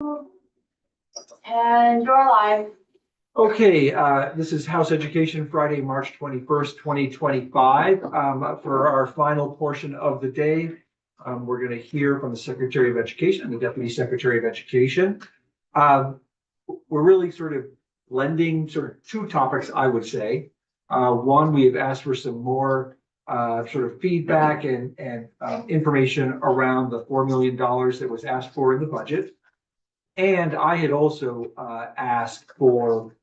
And you're live. Okay, this is House Education, Friday, March 21st, 2025. For our final portion of the day, we're going to hear from the Secretary of Education and the Deputy Secretary of Education. We're really sort of blending sort of two topics, I would say. One, we have asked for some more sort of feedback and information around the $4 million that was asked for in the budget. And I had also asked for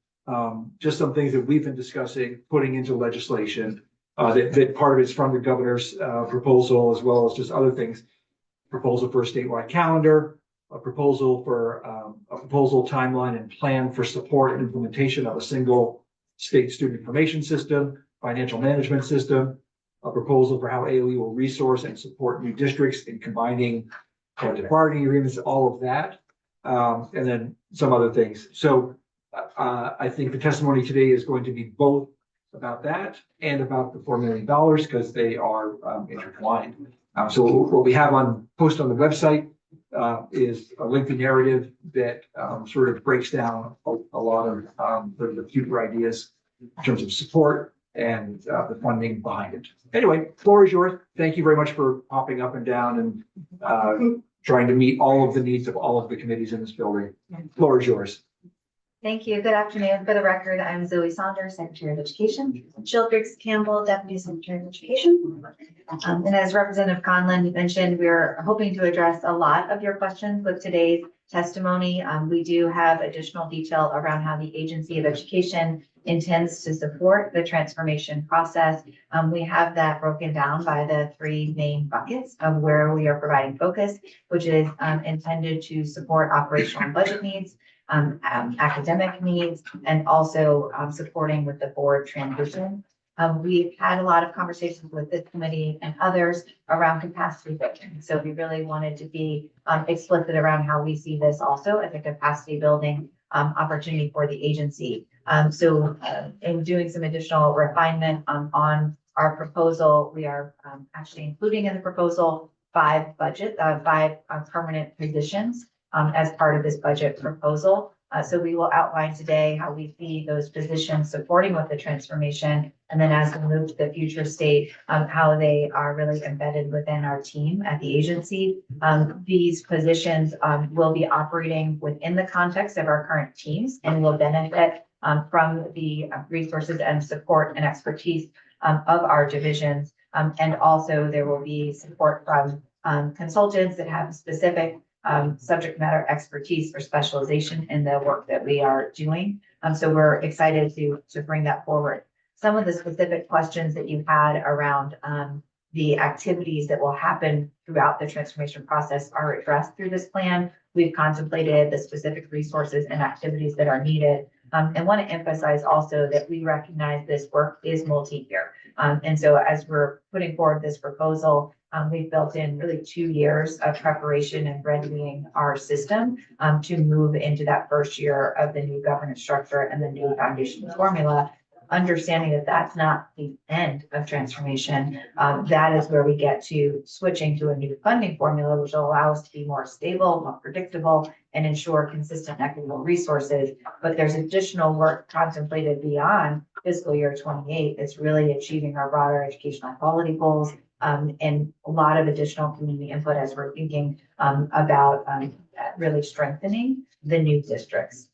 just some things that we've been discussing, putting into legislation, that part of it's from the governor's proposal, as well as just other things. Proposal for a statewide calendar, a proposal for a proposal timeline and plan for support and implementation of a single state student information system, financial management system, a proposal for how AOE will resource and support new districts in combining collective bargaining agreements, all of that, and then some other things. So I think the testimony today is going to be both about that and about the $4 million because they are intertwined. So what we have posted on the website is a lengthy narrative that sort of breaks down a lot of the future ideas in terms of support and the funding behind it. Anyway, floor is yours. Thank you very much for popping up and down and trying to meet all of the needs of all of the committees in this building. Floor is yours. Thank you. Good afternoon. For the record, I'm Zoe Saunders, Secretary of Education. Jill Briggs Campbell, Deputy Secretary of Education. And as Representative Conlon mentioned, we're hoping to address a lot of your questions with today's testimony. We do have additional detail around how the Agency of Education intends to support the transformation process. We have that broken down by the three main buckets of where we are providing focus, which is intended to support operational and budget needs, academic needs, and also supporting with the board transition. We've had a lot of conversations with this committee and others around capacity building. So we really wanted to be explicit around how we see this also as a capacity building opportunity for the agency. So in doing some additional refinement on our proposal, we are actually including in the proposal five permanent positions as part of this budget proposal. So we will outline today how we see those positions supporting with the transformation. And then as we move to the future state, how they are really embedded within our team at the agency. These positions will be operating within the context of our current teams and will benefit from the resources and support and expertise of our divisions. And also there will be support from consultants that have specific subject matter expertise or specialization in the work that we are doing. So we're excited to bring that forward. Some of the specific questions that you had around the activities that will happen throughout the transformation process are addressed through this plan. We've contemplated the specific resources and activities that are needed. And want to emphasize also that we recognize this work is multi-year. And so as we're putting forward this proposal, we've built in really 2 years of preparation and readying our system to move into that first year of the new governance structure and the new foundation formula, understanding that that's not the end of transformation. That is where we get to switching to a new funding formula, which will allow us to be more stable, more predictable, and ensure consistent equitable resources. But there's additional work contemplated beyond fiscal year 28 that's really achieving our broader educational quality goals. And a lot of additional community input as we're thinking about really strengthening the new districts.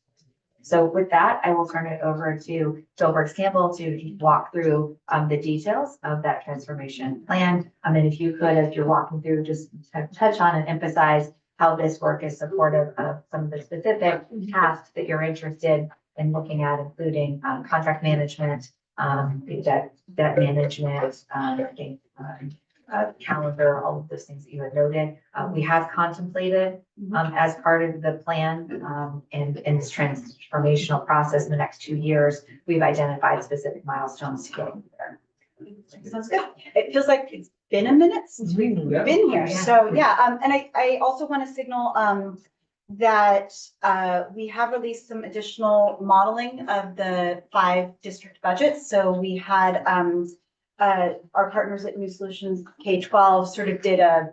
So with that, I will turn it over to Jill Briggs Campbell to walk through the details of that transformation plan. And if you could, as you're walking through, just touch on and emphasize how this work is supportive of some of the specific tasks that you're interested in looking at, including contract management, debt management, calendar, all of those things that you had noted. We have contemplated as part of the plan and in this transformational process in the next 2 years, we've identified specific milestones to getting there. Sounds good. It feels like it's been a minute since we've been here. Yeah. So yeah, and I also want to signal that we have released some additional modeling of the 5 district budgets. So we had our partners at New Solutions K-12 sort of did a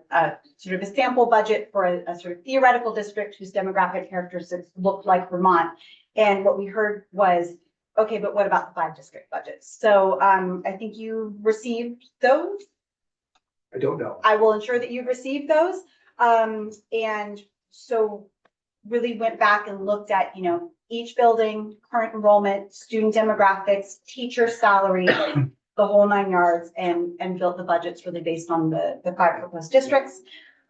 sort of a sample budget for a sort of theoretical district whose demographic characteristics looked like Vermont. And what we heard was, okay, but what about the 5 district budgets? So I think you received those. I don't know. I will ensure that you've received those. And so really went back and looked at, you know, each building, current enrollment, student demographics, teacher salary, the whole 9 yards, and built the budgets really based on the 5 proposed districts.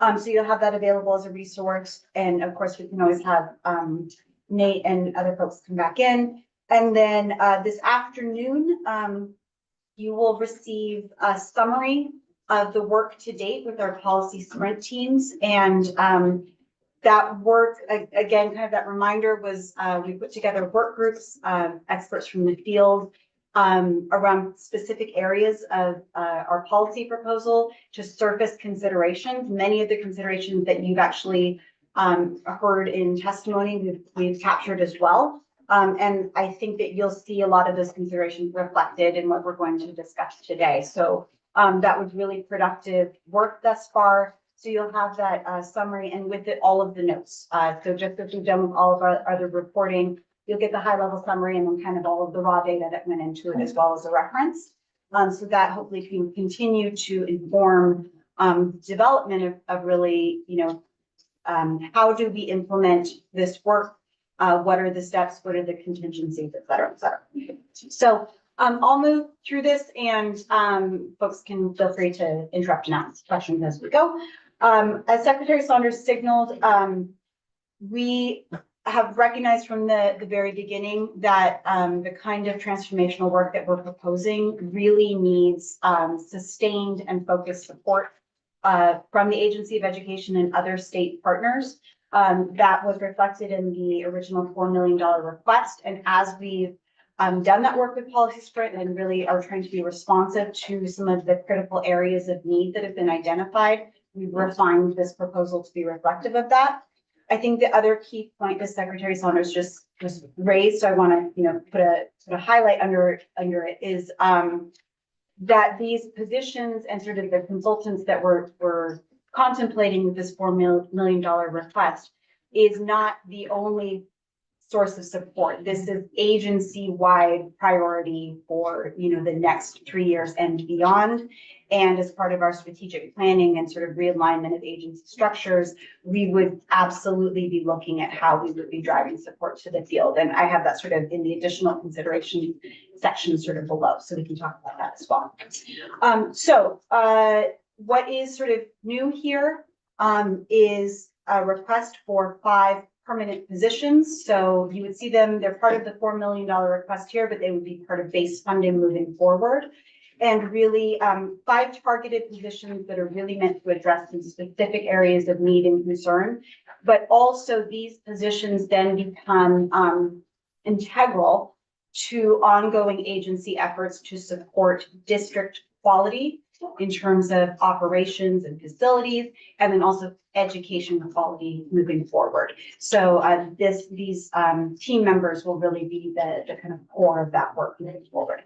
So you'll have that available as a resource. And of course, we can always have Nate and other folks come back in. And then this afternoon, you will receive a summary of the work to date with our policy sprint teams. And that work, again, kind of that reminder was we put together work groups, experts from the field around specific areas of our policy proposal to surface considerations. Many of the considerations that you've actually heard in testimony, we've captured as well. And I think that you'll see a lot of those considerations reflected in what we're going to discuss today. So that was really productive work thus far. So you'll have that summary and with it, all of the notes. So just as we've done with all of our other reporting, you'll get the high level summary and then kind of all of the raw data that went into it as well as a reference. So that hopefully can continue to inform development of really, you know, how do we implement this work? What are the steps? What are the contingencies, et cetera, et cetera. So I'll move through this and folks can feel free to interrupt and ask questions as we go. As Secretary Saunders signaled, we have recognized from the very beginning that the kind of transformational work that we're proposing really needs sustained and focused support from the Agency of Education and other state partners. That was reflected in the original $4 million request. And as we've done that work with Policy Sprint and really are trying to be responsive to some of the critical areas of need that have been identified, we've refined this proposal to be reflective of that. I think the other key point that Secretary Saunders just raised, I want to, you know, put a highlight under it is that these positions and sort of the consultants that we're contemplating with this $4 million request is not the only source of support. This is agency-wide priority for, you know, the next 3 years and beyond. And as part of our strategic planning and sort of realignment of agency structures, we would absolutely be looking at how we would be driving support to the field. And I have that sort of in the additional consideration section sort of below, so we can talk about that as well. What is sort of new here is a request for 5 permanent positions. So you would see them, they're part of the $4 million request here, but they would be part of base funding moving forward. And really 5 targeted positions that are really meant to address some specific areas of need and concern. But also these positions then become integral to ongoing agency efforts to support district quality in terms of operations and facilities, and then also education quality moving forward. So these team members will really be the kind of core of that work moving forward.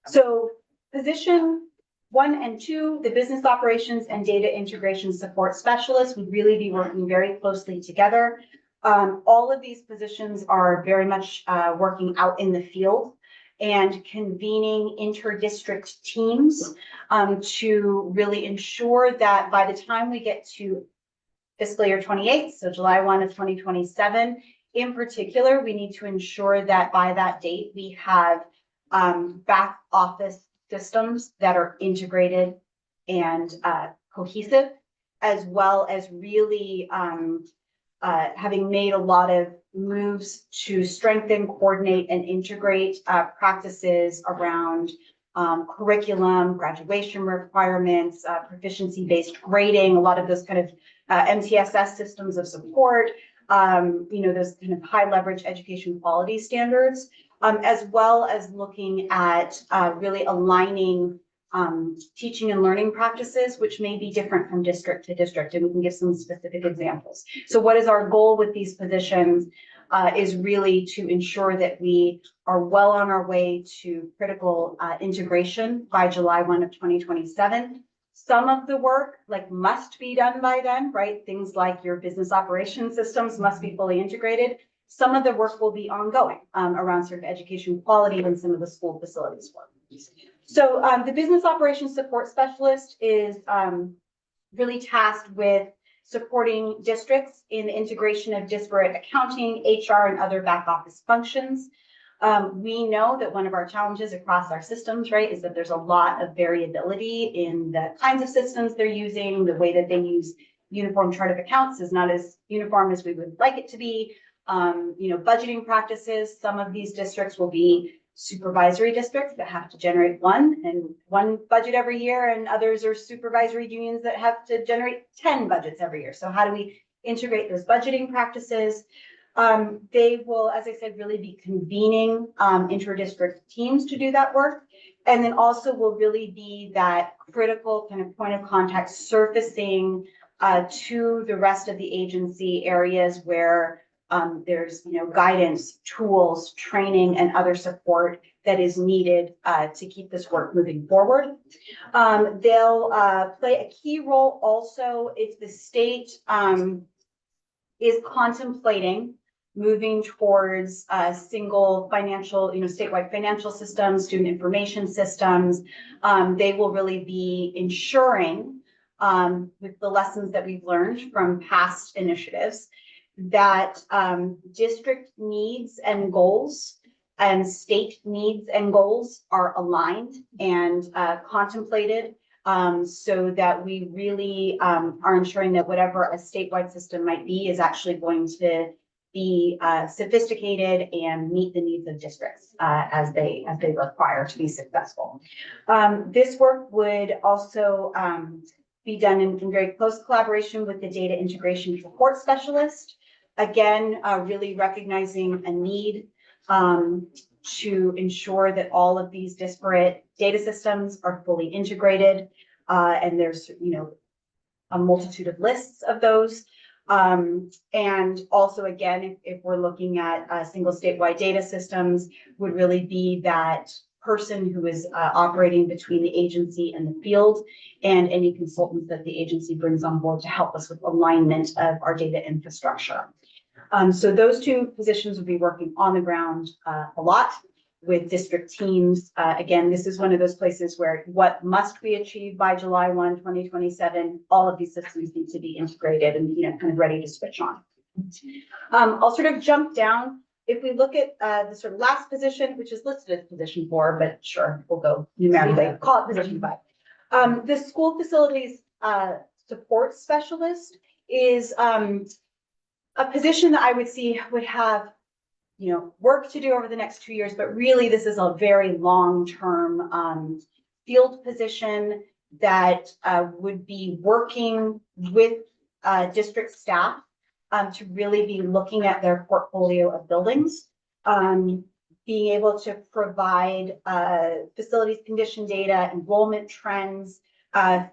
So position 1 and 2, the business operations and data integration support specialists would really be working very closely together. All of these positions are very much working out in the field and convening inter-district teams to really ensure that by the time we get to fiscal year 28, so July 1 of 2027, in particular, we need to ensure that by that date, we have back office systems that are integrated and cohesive, as well as really having made a lot of moves to strengthen, coordinate, and integrate practices around curriculum, graduation requirements, proficiency-based grading, a lot of those kind of MTSS systems of support, you know, those kind of high leverage education quality standards, as well as looking at really aligning teaching and learning practices, which may be different from district to district, and we can give some specific examples. So what is our goal with these positions? is really to ensure that we are well on our way to critical integration by July 1 of 2027. Some of the work must be done by then, right? Things like your business operations systems must be fully integrated. Some of the work will be ongoing around sort of education quality and some of the school facilities work. So the business operations support specialist is really tasked with supporting districts in the integration of disparate accounting, HR, and other back office functions. We know that one of our challenges across our systems, right, is that there's a lot of variability in the kinds of systems they're using. The way that they use uniform chart of accounts is not as uniform as we would like it to be. Budgeting practices, some of these districts will be supervisory districts that have to generate one budget every year, and others are supervisory unions that have to generate 10 budgets every year. So how do we integrate those budgeting practices? They will, as I said, really be convening inter-district teams to do that work. And then also will really be that critical kind of point of contact surfacing to the rest of the agency areas where there's guidance, tools, training, and other support that is needed to keep this work moving forward. They'll play a key role also if the state is contemplating moving towards single financial, statewide financial systems, student information systems. They will really be ensuring, with the lessons that we've learned from past initiatives, that district needs and goals and state needs and goals are aligned and contemplated, so that we really are ensuring that whatever a statewide system might be is actually going to be sophisticated and meet the needs of districts as they require to be successful. This work would also be done in very close collaboration with the data integration support specialist. Again, really recognizing a need to ensure that all of these disparate data systems are fully integrated. And there's, a multitude of lists of those. And also, again, if we're looking at single statewide data systems, would really be that person who is operating between the agency and the field, and any consultants that the agency brings on board to help us with alignment of our data infrastructure. So those two positions will be working on the ground a lot with district teams. Again, this is one of those places where what must be achieved by July 1, 2027, all of these systems need to be integrated and kind of ready to switch on. I'll sort of jump down. If we look at the sort of last position, which is listed as position 4, but sure, we'll go numerically, call it position 5. The school facilities support specialist is a position that I would see would have, work to do over the next 2 years, but really this is a very long-term field position that would be working with district staff to really be looking at their portfolio of buildings, being able to provide facilities condition data, enrollment trends,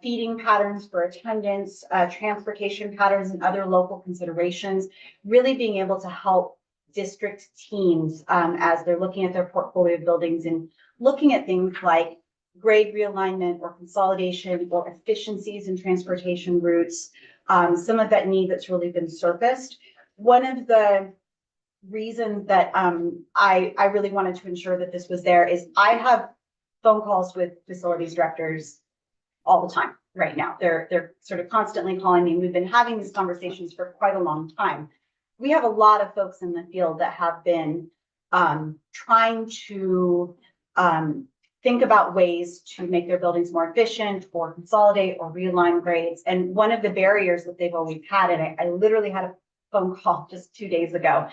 feeding patterns for attendance, transportation patterns, and other local considerations, really being able to help district teams as they're looking at their portfolio of buildings and looking at things like grade realignment or consolidation or efficiencies in transportation routes, some of that need that's really been surfaced. One of the reasons that I really wanted to ensure that this was there is I have phone calls with facilities directors all the time right now. They're sort of constantly calling me. We've been having these conversations for quite a long time. We have a lot of folks in the field that have been trying to think about ways to make their buildings more efficient or consolidate or realign grades. And one of the barriers that they've always had, and I literally had a phone call just 2 days ago,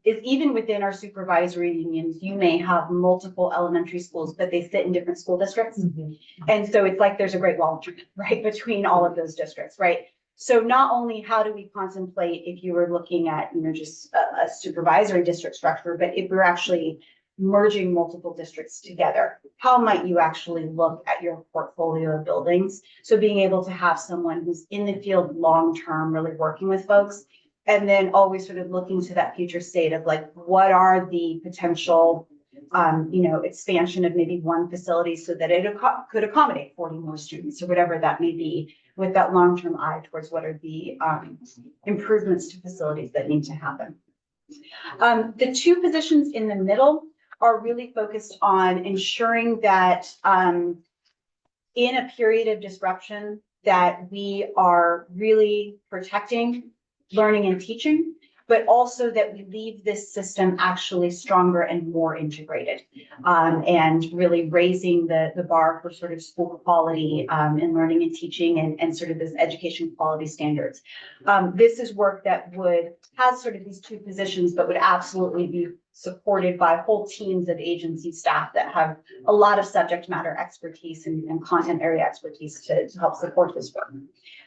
is even within our supervisory unions, you may have multiple elementary schools, but they sit in different school districts. Mm-hmm. And so it's like there's a great wall, right, between all of those districts, right? So not only how do we contemplate if you were looking at, just a supervisory district structure, but if we're actually merging multiple districts together, how might you actually look at your portfolio of buildings? So being able to have someone who's in the field long-term, really working with folks And then always sort of looking to that future state of like, what are the potential, expansion of maybe one facility so that it could accommodate 40 more students or whatever that may be, with that long-term eye towards what are the improvements to facilities that need to happen. The two positions in the middle are really focused on ensuring that in a period of disruption that we are really protecting learning and teaching, but also that we leave this system actually stronger and more integrated, and really raising the bar for sort of school quality in learning and teaching and sort of this education quality standards. This is work that would have sort of these two positions, but would absolutely be supported by whole teams of agency staff that have a lot of subject matter expertise and content area expertise to help support this work.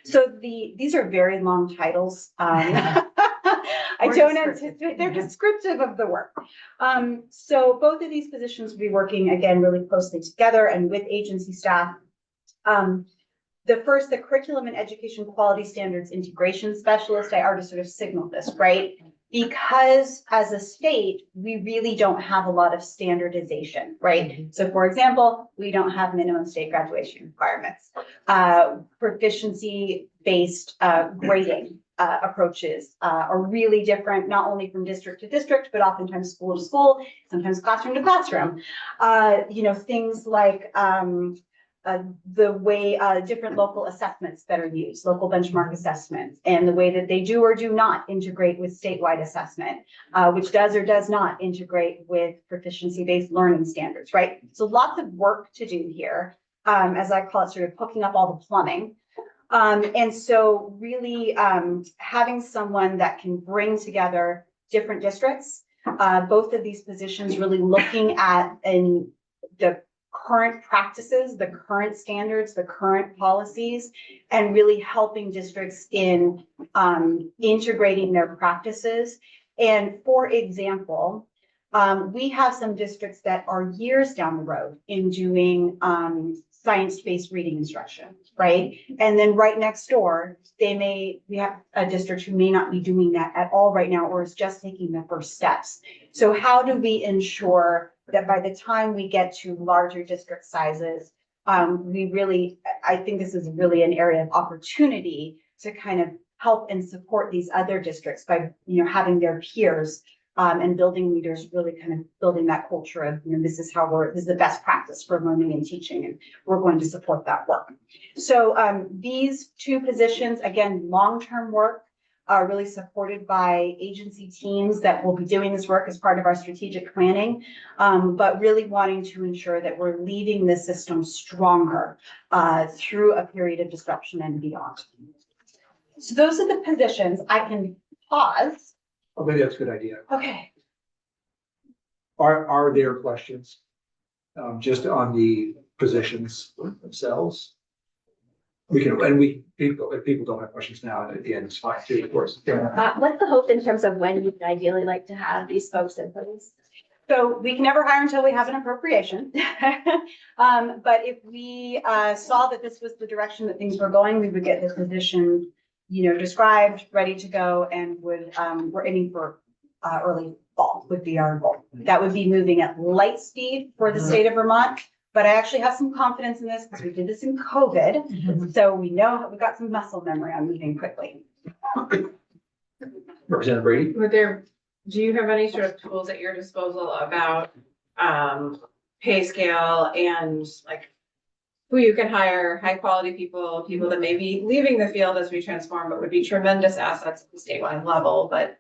So these are very long titles. I don't anticipate, they're descriptive of the work. So both of these positions will be working again really closely together and with agency staff. The curriculum and education quality standards integration specialist, I already sort of signaled this, right? Because as a state, we really don't have a lot of standardization, right? So for example, we don't have minimum state graduation requirements, proficiency-based grading approaches are really different, not only from district to district, but oftentimes school to school, sometimes classroom to classroom. Things like the way different local assessments that are used, local benchmark assessments, and the way that they do or do not integrate with statewide assessment, which does or does not integrate with proficiency-based learning standards, right? So lots of work to do here, as I call it, sort of hooking up all the plumbing. And so really having someone that can bring together different districts, both of these positions really looking at the current practices, the current standards, the current policies, and really helping districts in integrating their practices. And for example, we have some districts that are years down the road in doing science-based reading instruction, right? And then right next door, we have a district who may not be doing that at all right now, or is just taking the first steps. So how do we ensure that by the time we get to larger district sizes, I think this is really an area of opportunity to kind of help and support these other districts by, having their peers and building leaders, really kind of building that culture of, this is the best practice for learning and teaching, and we're going to support that work. So these two positions, again, long-term work, are really supported by agency teams that will be doing this work as part of our strategic planning, but really wanting to ensure that we're leaving the system stronger through a period of disruption and beyond. So those are the positions. I can pause. Oh, maybe that's a good idea. Okay. Are there questions just on the positions themselves? If people don't have questions now, at the end, it's fine too, of course. What's the hope in terms of when you'd ideally like to have these folks in place? So we can never hire until we have an appropriation. But if we saw that this was the direction that things were going, we would get the position, described, ready to go, and we're aiming for early fall would be our goal. That would be moving at light speed for the state of Vermont. But I actually have some confidence in this because we did this in COVID. So we know we've got some muscle memory on moving quickly. Representative Brady? Do you have any sort of tools at your disposal about pay scale and like who you can hire, high quality people that may be leaving the field as we transform, but would be tremendous assets at the statewide level, but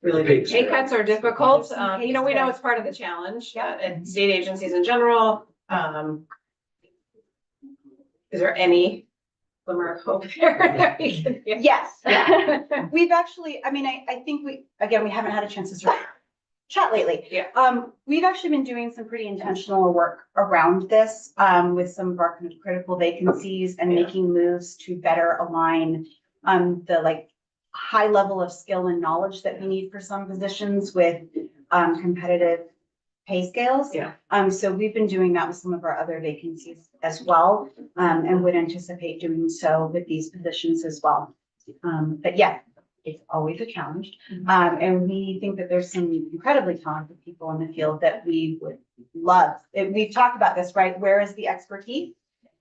really big pay cuts are difficult. We know it's part of the challenge and state agencies in general. Is there any glimmer of hope there that we can? Yes. Yeah. We've actually, I think we haven't had a chance to sort of chat lately. Yeah. We've actually been doing some pretty intentional work around this with some of our kind of critical vacancies and making moves to better align the high level of skill and knowledge that we need for some positions with competitive pay scales. Yeah. So we've been doing that with some of our other vacancies as well, and would anticipate doing so with these positions as well. But yeah, it's always a challenge. And we think that there's some incredibly talented people in the field that we would love. We've talked about this, right? Where is the expertise?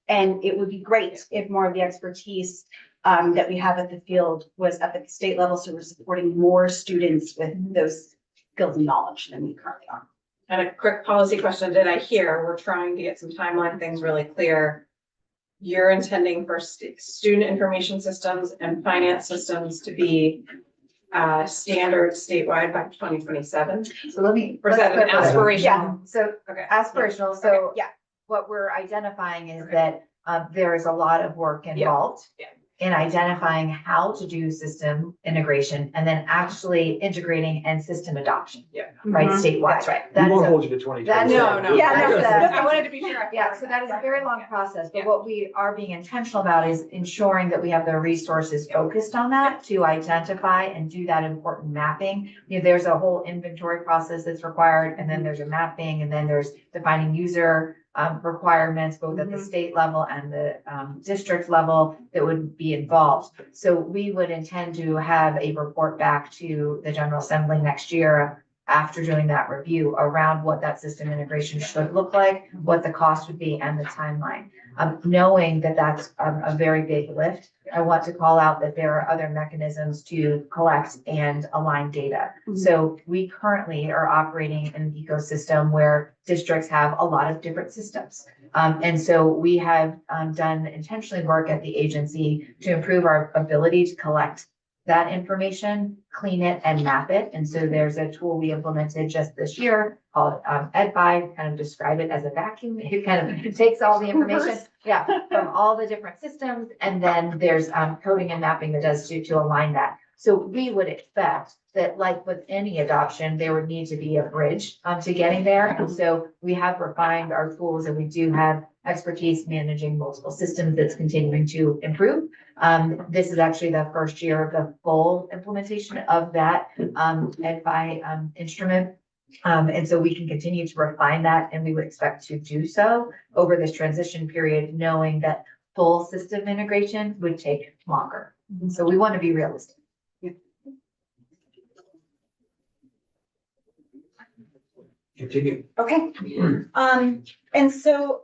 And it would be great if more of the expertise that we have at the field was up at the state level, so we're supporting more students with those skills and knowledge than we currently are. And a quick policy question, did I hear, we're trying to get some timeline things really clear. You're intending for student information systems and finance systems to be standard statewide by 2027? So let me. Or is that an let's clarify. aspirational? Yeah, so Okay. aspirational, so Yeah. what we're identifying is Okay. that there is a lot of work involved Yeah. in identifying how to do system integration and then actually integrating and system adoption, right, Mhm. statewide. That's right. We That is won't a- hold you to 2027. No, no. Yeah, that's I wanted to be sure. Yeah, so that is a very long process, but Yeah. what we are being intentional about is ensuring that we have the resources focused on that to identify and do that important mapping. You know, there's a whole inventory process that's required, and then there's a mapping, and then there's defining user requirements, both at the Mhm. state level and the district level that would be involved. So we would intend to have a report back to the General Assembly next year after doing that review around what that system integration should look like, what the cost would be, and the timeline. Knowing that that's a very big lift, I want to call out that there are other mechanisms to collect and align data. Mhm. So we currently are operating in an ecosystem where districts have a lot of different systems. And so we have done intentionally work at the agency to improve our ability to collect that information, clean it and map it. And so there's a tool we implemented just this year called EdVibe, kind of describe it as a vacuum. It kind of takes all the information, yeah, from all the different systems. And then there's coding and mapping that does to align that. So we would expect that, like with any adoption, there would need to be a bridge to getting there. And so we have refined our tools, and we do have expertise managing multiple systems that's continuing to improve. This is actually the first year of the full implementation of that EdFi instrument. And so we can continue to refine that, and we would expect to do so over this transition period, knowing that full system integration would take longer. So we want to be realistic. Continue. Okay, and so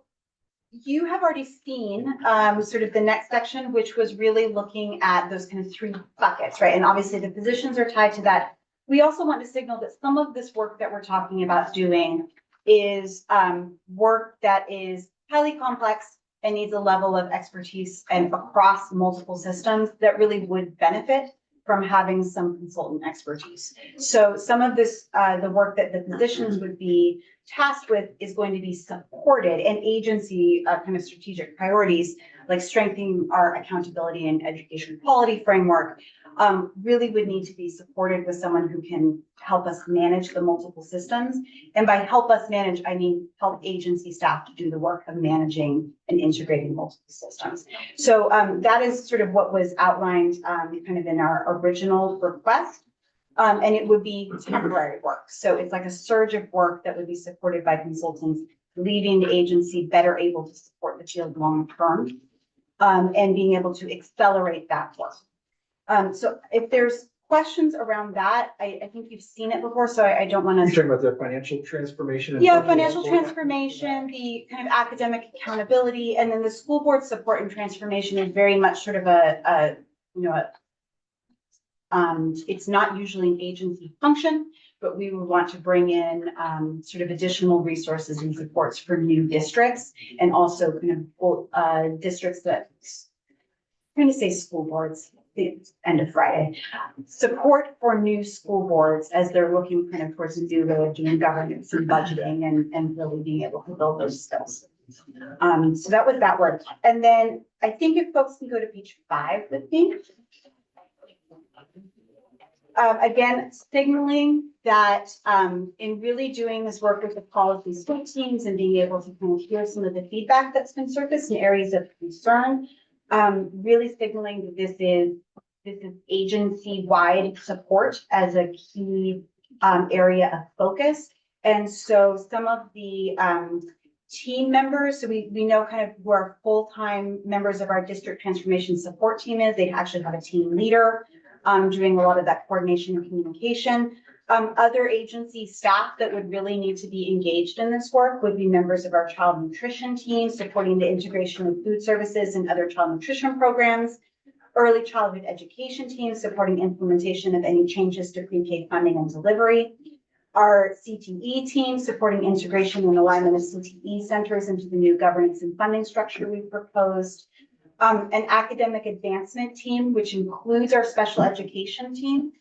you have already seen, sort of the next section, which was really looking at those kind of three buckets, right? And obviously the positions are tied to that. We also want to signal that some of this work that we're talking about doing is, work that is highly complex and needs a level of expertise and across multiple systems that really would benefit from having some consultant expertise. So some of this, the work that the positions would be tasked with is going to be supported, and agency kind of strategic priorities like strengthening our accountability and education quality framework really would need to be supported with someone who can help us manage the multiple systems. And by help us manage, I mean help agency staff to do the work of managing and integrating multiple systems. So that is sort of what was outlined kind of in our original request. And it would be temporary work. So it's like a surge of work that would be supported by consultants, leaving the agency better able to support the field long term, and being able to accelerate that work. So if there's questions around that, I think you've seen it before, so I don't want You're to. talking about the financial transformation? and Yeah, budget financial support? transformation, the kind of academic accountability, and then the school board support and transformation is very much sort of a you know, it's not usually an agency function, but we would want to bring in sort of additional resources and supports for new districts, and also kind of districts that, I'm going to say school boards, the end of Friday, support for new school boards as they're looking kind of towards a new way of doing governance and budgeting and really being able to build those skills. So that was that work. And then I think if folks can go to page 5 with me. Again, signaling that in really doing this work with the policy school teams and being able to kind of hear some of the feedback that's been surfaced in areas of concern, really signaling that this is agency-wide support as a key area of focus. And so some of the team members, so we know kind of who our full-time members of our district transformation support team is. They actually have a team leader doing a lot of that coordination and communication. Other agency staff that would really need to be engaged in this work would be members of our child nutrition team, supporting the integration of food services and other child nutrition programs, early childhood education team, supporting implementation of any changes to pre-K funding and delivery, our CTE team, supporting integration and alignment of CTE centers into the new governance and funding structure we proposed, an academic advancement team, which includes our special education team,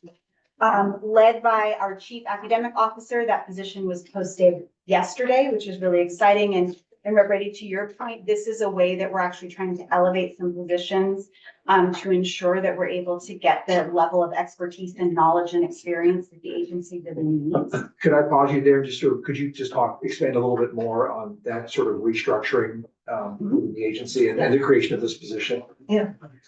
led by our chief academic officer. That position was posted yesterday, which is really exciting. And Ready, to your point, this is a way that we're actually trying to elevate some positions to ensure that we're able to get the level of expertise and knowledge and experience that the agency really needs. Could I pause you there? Could you just expand a little bit more on that sort of restructuring within the agency and the creation of this position?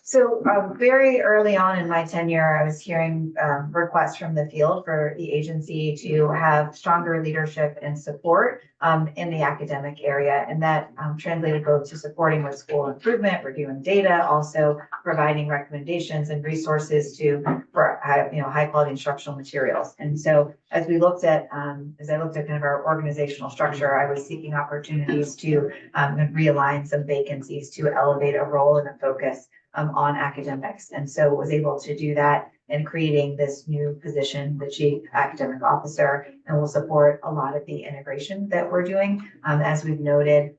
So very early on in my tenure, I was hearing requests from the field for the agency to have stronger leadership and support in the academic area. And that translated both to supporting with school improvement, reviewing data, also providing recommendations and resources for high quality instructional materials. And so as we looked at, as I looked at kind of our organizational structure, I was seeking opportunities to realign some vacancies to elevate a role and a focus on academics. And so was able to do that in creating this new position, the chief academic officer, and will support a lot of the integration that we're doing. As we've noted,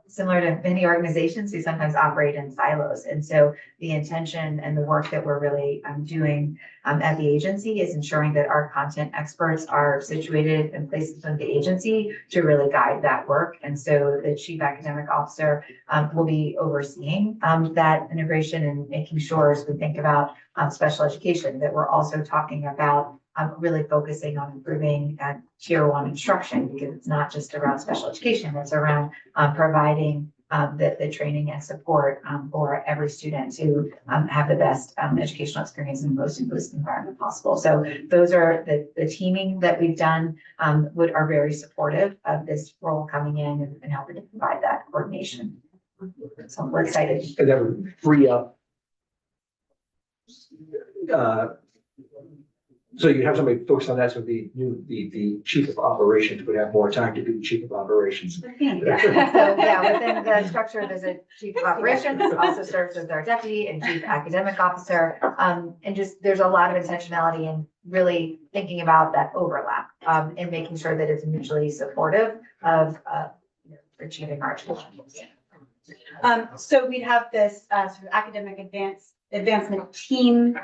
similar to many organizations, we sometimes operate in silos. And so the intention and the work that we're really doing at the agency is ensuring that our content experts are situated in places within the agency to really guide that work. And so the chief academic officer will be overseeing that integration and making sure, as we think about special education, that we're also talking about really focusing on improving tier 1 instruction, because it's not just around special education, it's around providing the training and support for every student to have the best educational experience in the most inclusive environment possible. So those are the teaming that we've done are very supportive of this role coming in and helping to provide that coordination. So we're excited. And that would free up. So you have somebody focused on that, so the chief of operations would have more time to be the chief of operations. Yeah. So within the structure, there's a chief of operations, also serves as our deputy and chief academic officer. And just there's a lot of intentionality in really thinking about that overlap and making sure that it's mutually supportive of achieving our goals. So we'd have this sort of academic advancement team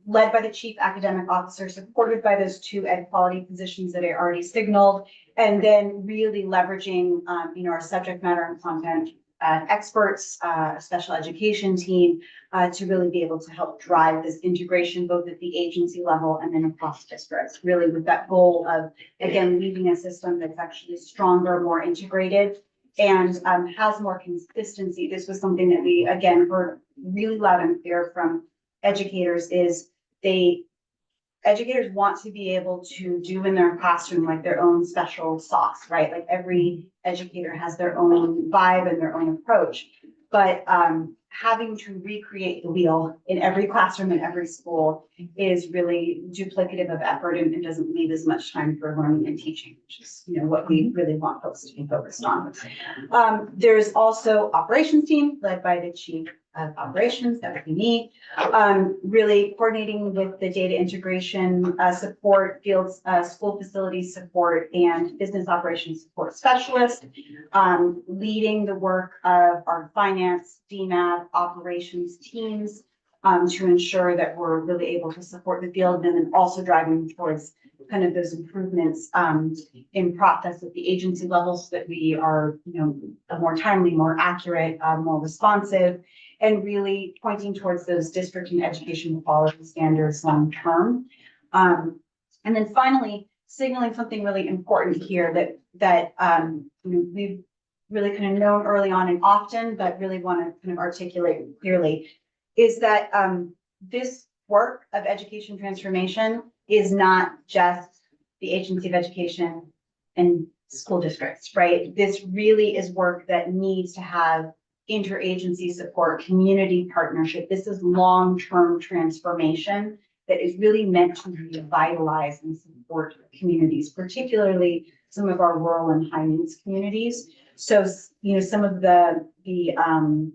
led by the chief academic officer, supported by those 2 ed quality positions that I already signaled, and then really leveraging our subject matter and content experts, special education team to really be able to help drive this integration both at the agency level and then across districts, really with that goal of, again, leaving a system that's actually stronger, more integrated, and has more consistency. This was something that we, again, heard really loud and clear from educators is educators want to be able to do in their classroom like their own special sauce, right? Like every educator has their own vibe and their own approach, but having to recreate the wheel in every classroom in every school is really duplicative of effort and doesn't leave as much time for learning and teaching, which is what we really want folks to be focused on. There's also operations team led by the chief of operations, that would be me, really coordinating with the data integration support, fields, school facilities support, and business operations support specialist, leading the work of our finance, DMAT, operations teams to ensure that we're really able to support the field, and then also driving towards kind of those improvements in process at the agency level so that we are, more timely, more accurate, more responsive, and really pointing towards those district and education quality standards long term. And then finally, signaling something really important here that we've really kind of known early on and often, but really want to kind of articulate clearly, is that this work of education transformation is not just the agency of education and school districts, right? This really is work that needs to have interagency support, community partnership. This is long-term transformation that is really meant to revitalize and support communities, particularly some of our rural and high needs communities. So, some of the kind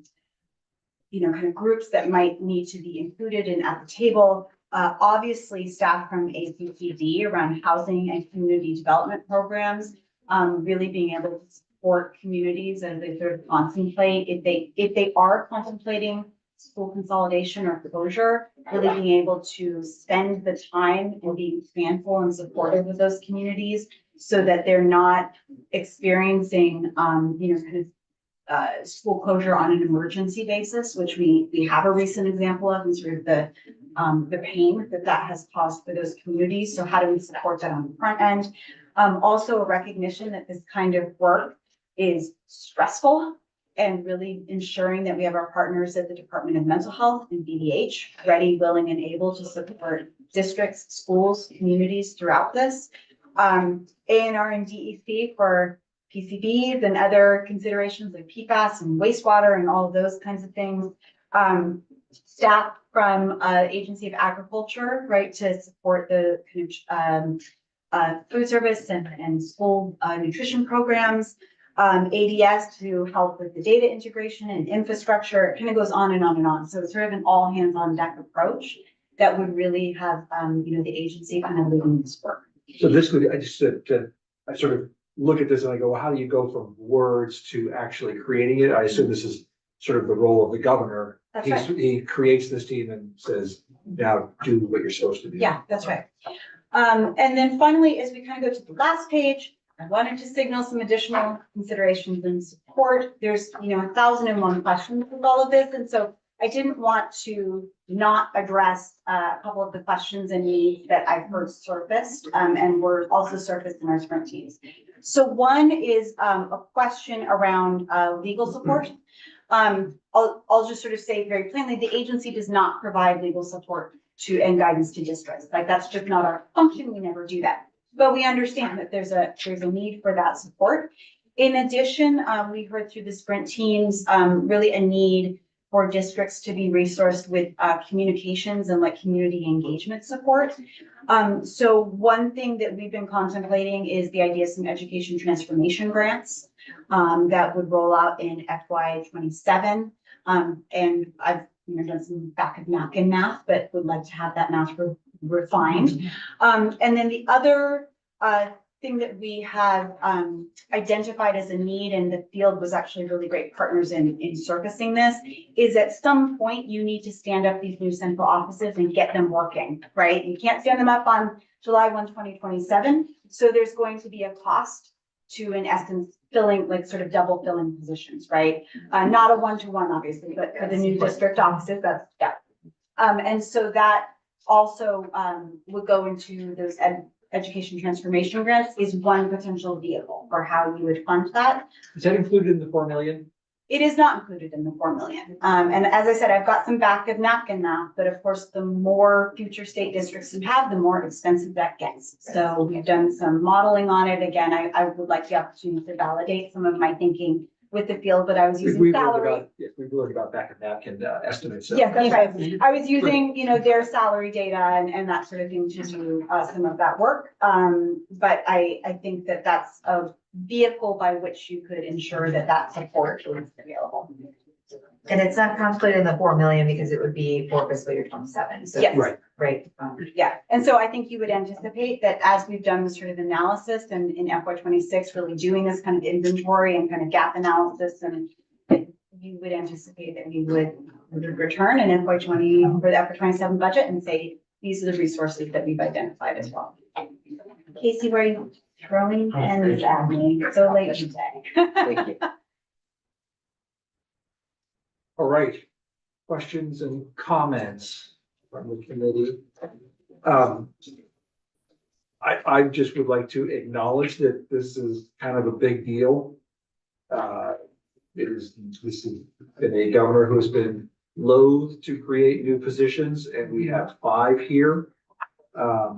of groups that might need to be included in at the table. Obviously, staff from ACPD around housing and community development programs, really being able to support communities as they sort of contemplate if they are contemplating school consolidation or closure, really being able to spend the time and being planful and supportive of those communities so that they're not experiencing, school closure on an emergency basis, which we have a recent example of, and sort of the pain that has caused for those communities. So how do we support that on the front end? Also a recognition that this kind of work is stressful, and really ensuring that we have our partners at the Department of Mental Health and BDH ready, willing, and able to support districts, schools, communities throughout this. ANR and DEC for PCBs and other considerations like PFAS and wastewater and all of those kinds of things. Staff from Agency of Agriculture, right, to support the kind of food service and school nutrition programs. ADS to help with the data integration and infrastructure. It kind of goes on and on and on. So it's sort of an all hands on deck approach that would really have, the agency kind of leading this work. So this would, I sort of look at this and I go, well, how do you go from words to actually creating it? I assume this is sort of the role of the governor. That's right. He creates this team and says, now do what you're supposed to do. Yeah, that's right. And then finally, as we kind of go to the last page, I wanted to signal some additional considerations and support. There's, 1,001 questions with all of this. And so I didn't want to not address a couple of the questions and needs that I've heard surfaced, and were also surfaced in our sprint teams. So one is a question around legal support. I'll just sort of say very plainly, the agency does not provide legal support to and guidance to districts. Like that's just not our function. We never do that. But we understand that there's a need for that support. In addition, we heard through the sprint teams really a need for districts to be resourced with communications and like community engagement support. So one thing that we've been contemplating is the idea of some education transformation grants that would roll out in FY27. And I've done some back of napkin math, but would like to have that math refined. And then the other thing that we have identified as a need, and the field was actually really great partners in surfacing this, is at some point you need to stand up these new central offices and get them working, right? You can't stand them up on July 1, 2027. So there's going to be a cost to, in essence, filling, like sort of double filling positions, right? Not a one-to-one, obviously, but for the new district offices, that's, yeah. And so that also would go into those education transformation grants is one potential vehicle for how you would fund that. Is that included in the 4 million? It is not included in the 4 million. And as I said, I've got some back of napkin math, but of course, the more future state districts you have, the more expensive that gets. So we've done some modeling on it. Again, I would like the opportunity to validate some of my thinking with the field, but I was using salary. We've learned about back of napkin estimates. So. Yes, that's right. I was using, their salary data and that sort of thing to do some of that work. But I think that that's a vehicle by which you could ensure that support is available. And it's not contemplated in the 4 million because it would be for fiscal year 27. So Yes. Right. Right. Yeah, and so I think you would anticipate that as we've done this sort of analysis and in FY26, really doing this kind of inventory and kind of gap analysis, and you would anticipate that we would return in FY20 for the FY27 budget and say, these are the resources that we've identified as well. Casey, were you throwing pens at me so late today? Thank you. All right. Questions and comments from the committee? I just would like to acknowledge that this is kind of a big deal. This has been a governor who's been loath to create new positions, and we have 5 here. I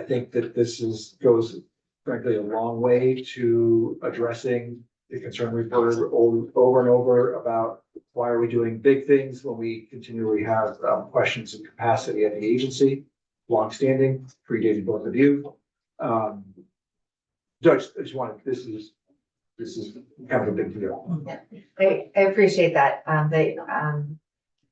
think that this goes frankly, a long way to addressing the concern we've heard over and over about why are we doing big things when we continually have questions of capacity at the agency, longstanding, predated both of you. Judge, I just wanted, this is kind of a big deal. I appreciate that.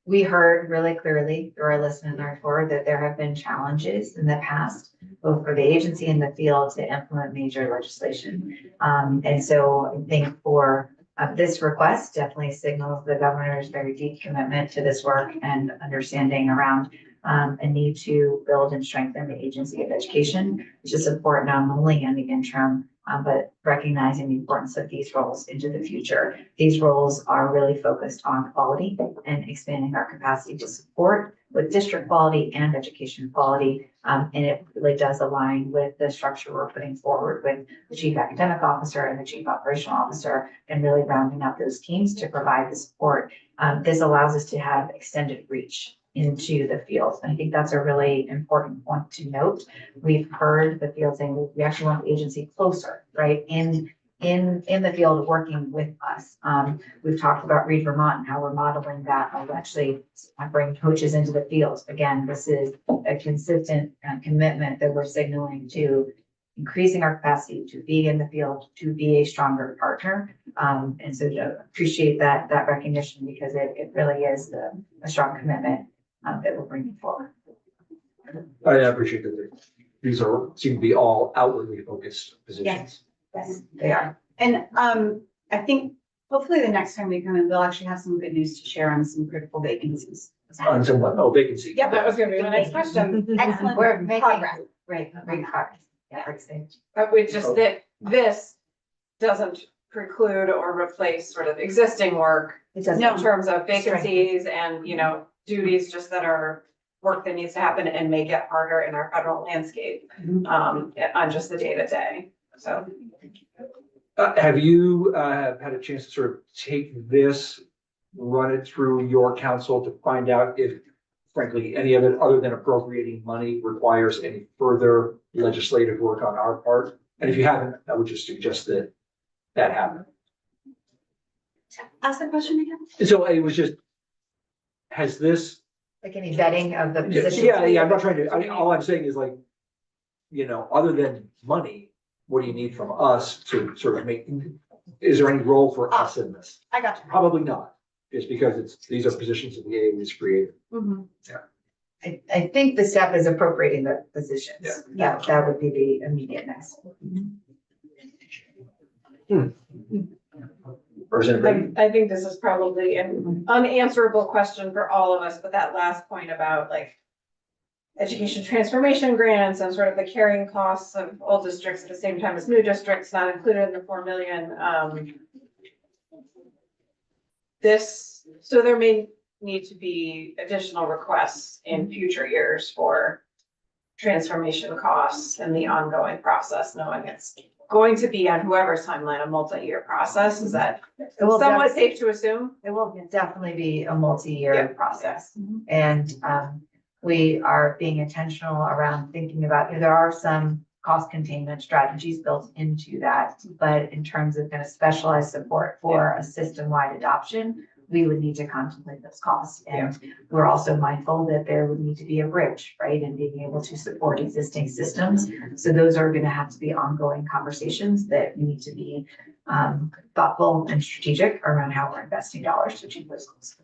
We heard really clearly through our listen and our tour that there have been challenges in the past, both for the agency and the field to implement major legislation. And so I think for this request definitely signals the governor's very deep commitment to this work and understanding around a need to build and strengthen the agency of education to support not only in the interim, but recognizing the importance of these roles into the future. These roles are really focused on quality and expanding our capacity to support with district quality and education quality. And it really does align with the structure we're putting forward with the chief academic officer and the chief operational officer and really rounding out those teams to provide the support. This allows us to have extended reach into the field. And I think that's a really important point to note. We've heard the field saying we actually want the agency closer, right? In the field working with us. We've talked about Read Vermont and how we're modeling that. I'll actually bring coaches into the field. Again, this is a consistent commitment that we're signaling to increasing our capacity to be in the field, to be a stronger partner. And so appreciate that recognition because it really is a strong commitment that we're bringing forward. I appreciate that. These seem to be all outwardly focused positions. Yes, they are. And I think hopefully the next time we come in, we'll actually have some good news to share on some critical vacancies. On someone, vacancy. Yep. That was gonna be my next question. Excellent We're making progress. great progress. Yeah, great stage. But we just, that this doesn't preclude or replace sort of existing work It doesn't. No. in terms of vacancies and, duties just that are work that needs to happen and make it harder in our federal landscape, on just the day to day. So Have you had a chance to sort of take this, run it through your council to find out if, frankly, any of it other than appropriating money requires any further legislative work on our part? And if you haven't, I would just suggest that happen. Ask the question again. So it was just, has this? Like any vetting of the positions. Yeah, I'm not trying to, all I'm saying is like, other than money, what do you need from us to sort of make, is there any role for us in this? I got you. Probably not, just because these are positions that the AA was created. Mhm. I think the step is appropriating the positions. Yeah. That would be the immediate next. Or is anybody? I think this is probably an unanswerable question for all of us, but that last point about like education transformation grants and sort of the carrying costs of old districts at the same time as new districts, not included in the 4 million. So there may need to be additional requests in future years for transformation costs and the ongoing process, knowing it's going to be on whoever's timeline, a multi-year process. Is that It will somewhat definitely- safe to assume? It will definitely be a multi-year Yeah. process. And we are being intentional around thinking about, there are some cost containment strategies built into that. But in terms of kind of specialized support for a system-wide adoption, we would need to contemplate those costs. And we're also mindful that there would need to be a bridge, right? And being able to support existing systems. So those are going to have to be ongoing conversations that we need to be thoughtful and strategic around how we're investing dollars to achieve those goals.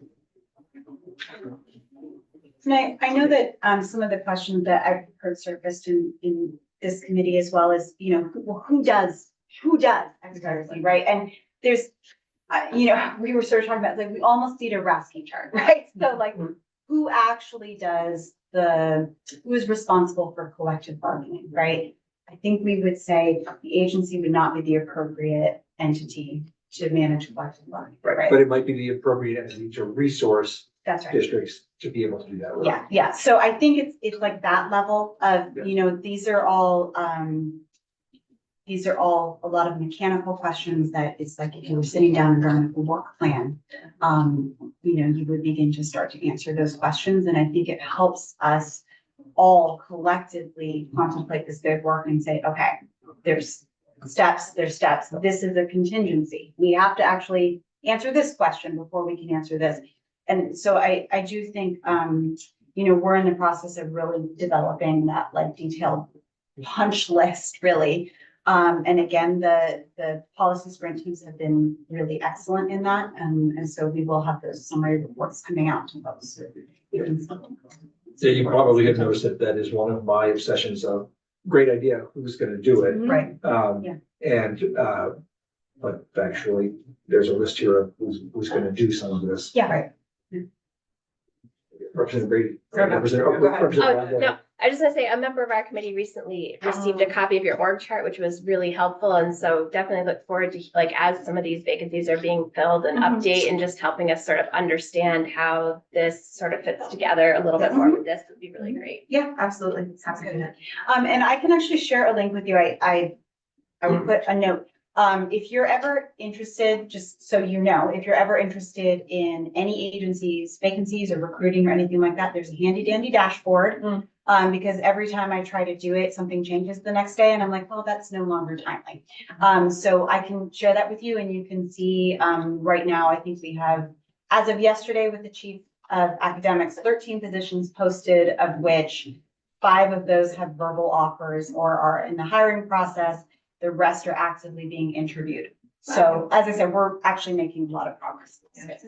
And I know that some of the questions that I've heard surfaced in this committee as well as, who does exactly, right? And there's, we were sort of talking about, like, we almost need a RASCI chart, right? So like, who actually does who is responsible for collective bargaining, right? I think we would say the agency would not be the appropriate entity to manage collective bargaining, right? But it might be the appropriate entity to resource That's right. districts to be able to do that. Yeah. So I think it's like that level of, these are all a lot of mechanical questions that it's like, if you were sitting down and running a work plan, you would begin to start to answer those questions. And I think it helps us all collectively contemplate this good work and say, okay, there's steps, this is a contingency. We have to actually answer this question before we can answer this. And so I do think, we're in the process of really developing that like detailed punch list, really. And again, the policy sprint teams have been really excellent in that. And so we will have those summary reports coming out to folks. So you probably have noticed that is one of my obsessions of great idea, who's gonna do it? Right. Yeah. And, but actually, there's a list here of who's gonna do some of this. Yeah, right. Representative Brady. Go ahead. Representative Oh, no, I was just gonna say, a member of our committee recently received a copy of your org chart, which was really helpful. And so definitely look forward to, like, as some of these vacancies are being filled and update and just helping us sort of understand how this sort of fits together a little bit more with this would be really great. Yeah, absolutely. Sounds good. And I can actually share a link with you. I would put a note. If you're ever interested, just so you know, if you're ever interested in any agencies, vacancies or recruiting or anything like that, there's a handy dandy dashboard. Because every time I try to do it, something changes the next day and I'm like, well, that's no longer timely. So I can share that with you and you can see, right now, I think we have, as of yesterday with the chief of academics, 13 positions posted, of which 5 of those have verbal offers or are in the hiring process. The rest are actively being interviewed. So as I said, we're actually making a lot of progress. Yes.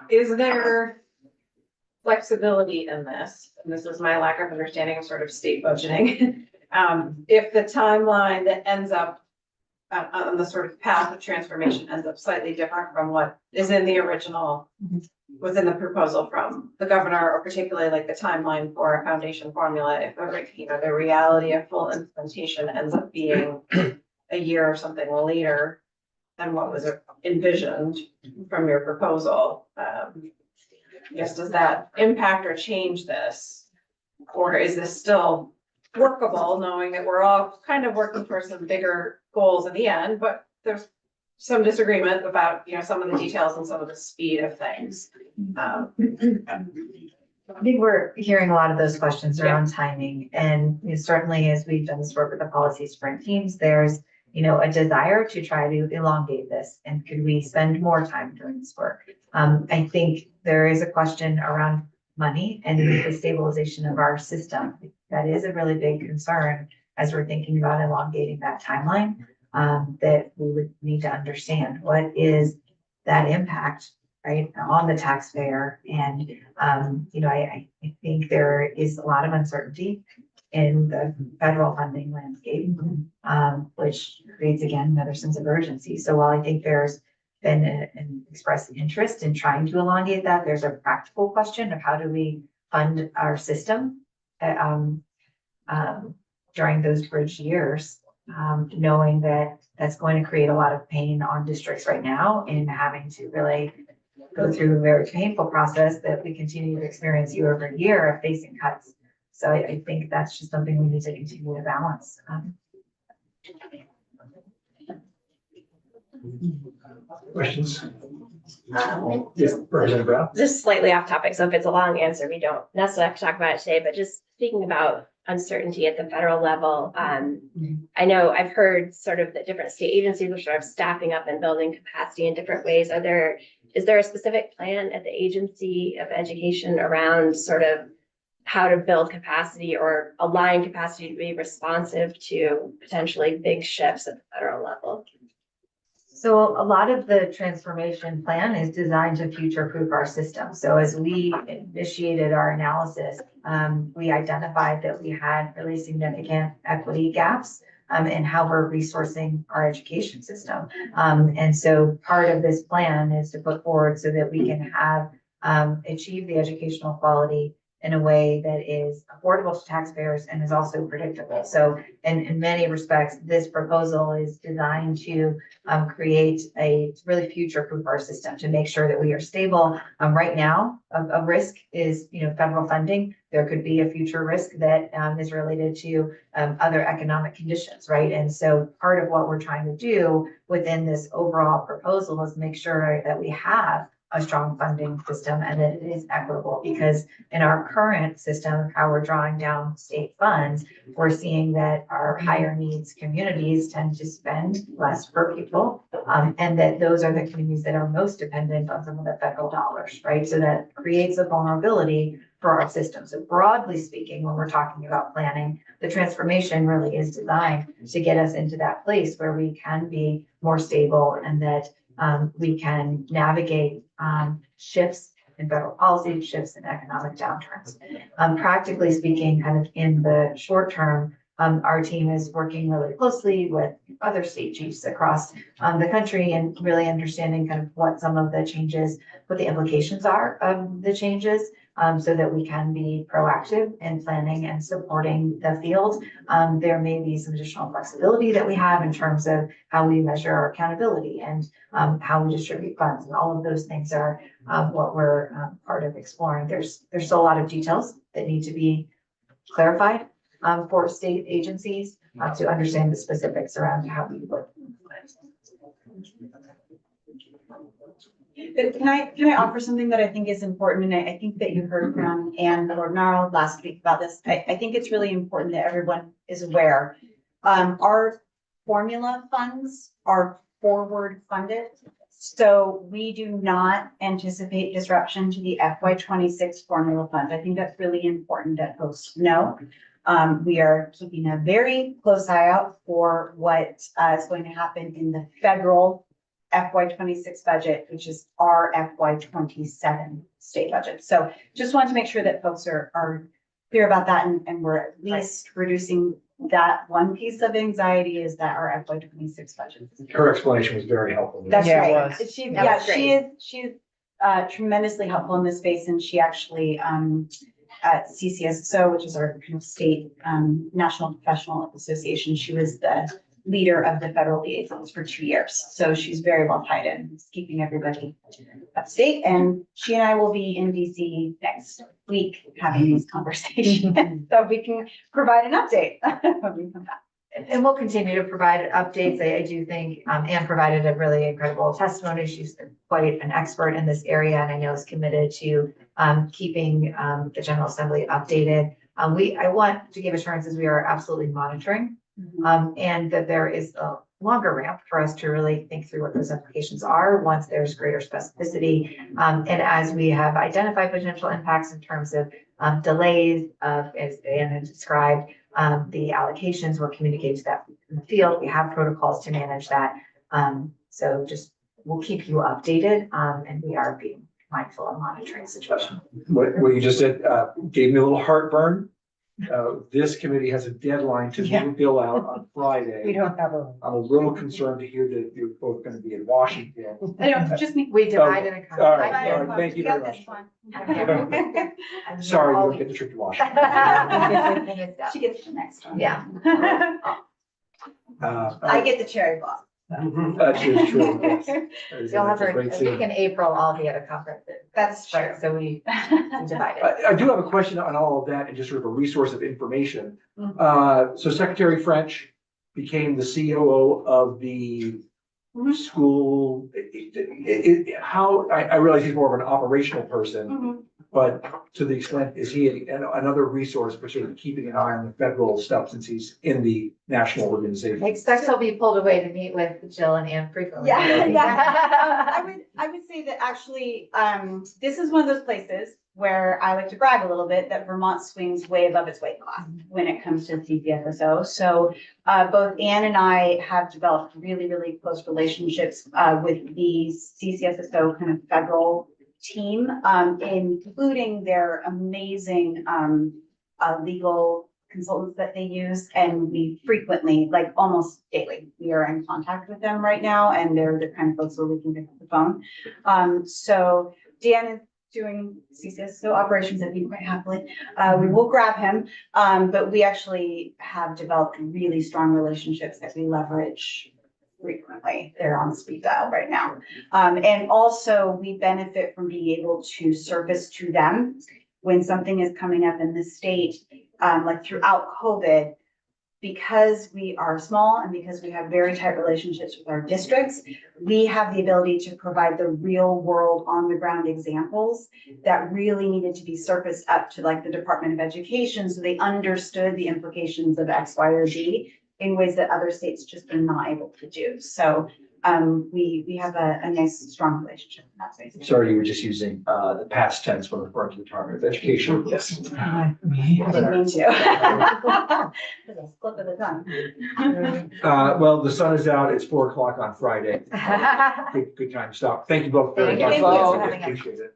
Is there flexibility in this? And this is my lack of understanding of sort of state budgeting. If the timeline that ends up on the sort of path of transformation ends up slightly different from what is in the original, within the proposal from the governor, or particularly like the timeline for a foundation formula, if the reality of full implementation ends up being a year or something later than what was envisioned from your proposal, yes, does that impact or change this? Or is this still workable, knowing that we're all kind of working towards some bigger goals in the end, but there's some disagreement about, some of the details and some of the speed of things. I think we're hearing a lot of those questions around timing, and certainly as we've done this work with the policy sprint teams, there's a desire to try to elongate this, and could we spend more time doing this work? I think there is a question around money and the stabilization of our system. That is a really big concern as we're thinking about elongating that timeline, that we would need to understand what is that impact, right, on the taxpayer. And, I think there is a lot of uncertainty in the federal funding landscape, which creates, again, another sense of urgency. So while I think there's been an expressed interest in trying to elongate that, there's a practical question of how do we fund our system during those bridge years, knowing that that's going to create a lot of pain on districts right now in having to really go through a very painful process that we continue to experience year over year of facing cuts. So I think that's just something we need to continue to balance. Questions? Yes, Representative Brown. Just slightly off topic, so if it's a long answer, we don't necessarily have to talk about it today, but just speaking about uncertainty at the federal level. I know I've heard sort of the different state agencies are sort of staffing up and building capacity in different ways. Is there a specific plan at the Agency of Education around sort of how to build capacity or align capacity to be responsive to potentially big shifts at the federal level? So a lot of the transformation plan is designed to future-proof our system. So as we initiated our analysis, we identified that we had really significant equity gaps in how we're resourcing our education system. And so part of this plan is to put forward so that we can have achieve the educational quality in a way that is affordable to taxpayers and is also predictable. So in many respects, this proposal is designed to create a really future-proof our system to make sure that we are stable. Right now, a risk is, federal funding. There could be a future risk that is related to other economic conditions, right? And so part of what we're trying to do within this overall proposal is make sure that we have a strong funding system and that it is equitable, because in our current system, how we're drawing down state funds, we're seeing that our higher needs communities tend to spend less per pupil. And that those are the communities that are most dependent on some of the federal dollars, right? So that creates a vulnerability for our system. So broadly speaking, when we're talking about planning, the transformation really is designed to get us into that place where we can be more stable and that we can navigate shifts in federal policy, shifts in economic downturns. Practically speaking, kind of in the short term, our team is working really closely with other state chiefs across the country and really understanding kind of what some of the changes, what the implications are of the changes, so that we can be proactive in planning and supporting the field. There may be some additional flexibility that we have in terms of how we measure our accountability and how we distribute funds, and all of those things are what we're part of exploring. There's still a lot of details that need to be clarified for state agencies to understand the specifics around how we would. But can I offer something that I think is important? And I think that you heard from Anne Lord-Narrow last week about this. I think it's really important that everyone is aware. Our formula funds are forward funded. So we do not anticipate disruption to the FY26 formula funds. I think that's really important that folks know. We are keeping a very close eye out for what is going to happen in the federal FY26 budget, which is our FY27 state budget. So just wanted to make sure that folks are clear about that, and we're at least reducing that one piece of anxiety is that our FY26 budget. Her explanation was very helpful. That's Yeah, it right. was. She, That yeah, was great. she's tremendously helpful in this space, and she actually, at CCSO, which is our kind of state, National Professional Association, she was the leader of the federal liaisons for 2 years. So she's very well tied in, keeping everybody up to date. And she and I will be in DC next week having these conversations, so we can provide an update when we come back. And we'll continue to provide updates. I do think Anne provided a really incredible testimony. She's quite an expert in this area, and I know is committed to keeping the General Assembly updated. I want to give assurances we are absolutely monitoring, and that there is a longer ramp for us to really think through what those implications are once there's greater specificity. And as we have identified potential impacts in terms of delays as Anne had described, the allocations were communicated to that in the field. We have protocols to manage that. So just, we'll keep you updated, and we are being mindful of monitoring the situation. What you just said gave me a little heartburn. This committee has a deadline to Yeah. move Bill out on Friday. We don't have a. I'm a little concerned to hear that you're both going to be in Washington. I know, just me. We divided and All right, conquered. all right, thank you Yeah, very that's much. fine. Sorry, you don't get the trip to Washington. She gets the next one. Yeah. I get the cherry blossom. That is true, yes. That is- You'll have that's a her, great I think scene. in April, I'll be at a conference. That's true. Right, so we divided. I do have a question on all of that and just sort of a resource of information. Mhm. So Secretary French became the COO of the Mhm. school. How, I realize he's more of an operational person, Mhm. but to the extent, is he another resource for sort of keeping an eye on the federal stuff since he's in the national I organization? expect he'll be pulled away to meet with Jill and Anne frequently. Yeah, yeah. I would say that actually, this is one of those places where I like to brag a little bit that Vermont swings way above its weight class when it comes to CCSSO. So both Anne and I have developed really, really close relationships with the CCSSO kind of federal team, including their amazing legal consultants that they use. And we frequently, like almost daily, we are in contact with them right now, and they're the kind of folks where we can pick up the phone. So Dan is doing CCSO operations, I think, quite happily. We will grab him, but we actually have developed really strong relationships that we leverage frequently. They're on speed dial right now. And also we benefit from being able to surface to them when something is coming up in the state, like throughout COVID, because we are small and because we have very tight relationships with our districts, we have the ability to provide the real world on the ground examples that really needed to be surfaced up to like the Department of Education, so they understood the implications of X, Y, or Z in ways that other states just are not able to do. So we have a nice, strong relationship in that space. Sorry, you were just using the past tense when referring to the Department of Education. Yes. I didn't mean to. It was a slip of the tongue. Well, the sun is out. It's 4 o'clock on Friday. Good time to stop. Thank you both very Thank much. you. Thank you. Appreciate it.